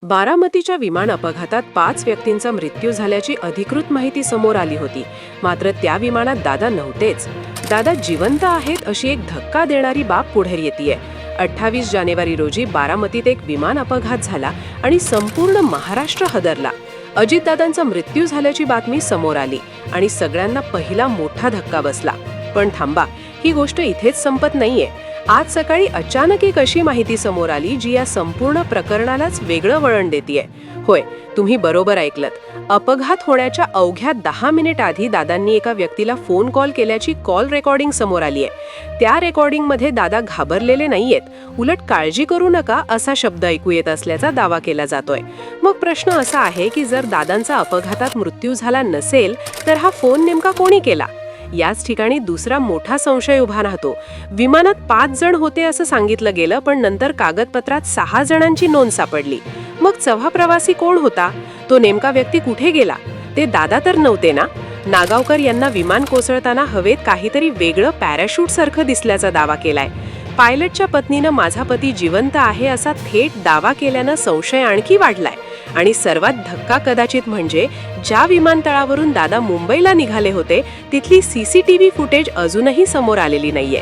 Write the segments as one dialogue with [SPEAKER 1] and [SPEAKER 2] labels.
[SPEAKER 1] बारामतीच्या विमान अपघातात 5 व्यक्तींचा मृत्यू झाल्याची अधिकृत माहिती समोर आली होती. मात्र त्या विमानात दादा नव्हतेच. दादा जिवंत आहेत अशी एक धक्का देणारी बाब पुढे येतेय. 28 जानेवारी रोजी बारामतीत एक विमान अपघात झाला आणि संपूर्ण महाराष्ट्र हादरला. अजितदादांचा मृत्यू झाल्याची बातमी समोर आली आणि सगळ्यांना पहिला मोठा धक्का बसला. पण थांबा, ही गोष्ट इथेच संपत नाहीये. आज सकाळी अचानक एक अशी माहिती समोर आली जी या संपूर्ण प्रकरणालाच वेगळं वळण देतीये. होय, तुम्ही बरोबर ऐकलत. अपघात होण्याच्या अवघ्या 10 मिनिट आधी दादांनी एका व्यक्तीला फोन कॉल केल्याची कॉल रेकॉर्डिंग समोर आलीये. त्या रेकॉर्डिंगमध्ये दादा घाबरलेले नाहीयेत, उलट काळजी करू नका असा शब्द ऐकू येत असल्याचा दावा केला जातोय. मग प्रश्न असा आहे की जर दादांचा अपघातात मृत्यू झाला नसेल तर हा फोन नेमका कोणी केला? याच ठिकाणी दुसरा मोठा संशय उभा राहतो. विमानात 5 जण होते असं सांगितलं गेलं, पण नंतर कागदपत्रात 6 जणांची नोंद सापडली. मग 6वा प्रवासी कोण होता? तो नेमका व्यक्ती कुठे गेला? ते दादा तर नव्हते ना? नागावकर यांना विमान कोसळताना हवेत काहीतरी वेगळं पॅराशूट सारखं दिसल्याचा दावा केलाय. पायलटच्या पत्नीनं माझा पती जिवंत आहे असा थेट दावा केल्यानं संशय आणखी वाढलाय. आणि सर्वात धक्का कदाचित म्हणजे ज्या विमानतळावरून दादा मुंबईला निघाले होते तिथली CCTV फुटेज अजूनही समोर आलेली नाहीये.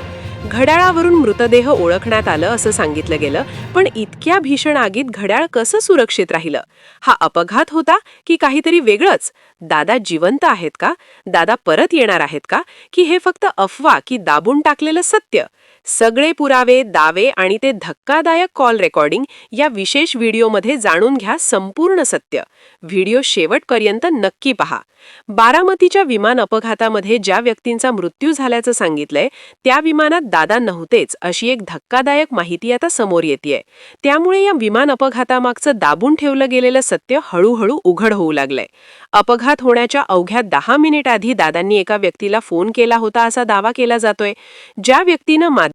[SPEAKER 1] घड्याळावरून मृतदेह ओळखण्यात आलं असं सांगितलं गेलं, पण इतक्या भीषण आगीत घड्याळ कसं सुरक्षित राहिलं? हा अपघात होता की काहीतरी वेगळंच? दादा जिवंत आहेत का? दादा परत येणार आहेत का? की हे फक्त अफवा की दाबून टाकलेलं सत्य? सगळे पुरावे, दावे आणि ते धक्कादायक कॉल रेकॉर्डिंग या विशेष व्हिडिओमध्ये जाणून घ्या संपूर्ण सत्य. व्हिडिओ शेवटपर्यंत नक्की पहा. बारामतीच्या विमान अपघातामध्ये ज्या व्यक्तींचा मृत्यू झाल्याचं सांगितलंय त्या विमानात दादा नव्हतेच अशी एक धक्कादायक माहिती आता समोर येतेय. त्यामुळे या विमान अपघातामागचं दाबून ठेवलं गेलेलं सत्य हळूहळू उघड होऊ लागलंय. अपघात होण्याच्या अवघ्या 10 मिनिट आधी दादांनी एका व्यक्तीला फोन केला होता असा दावा केला जातोय. ज्या व्यक्तीनं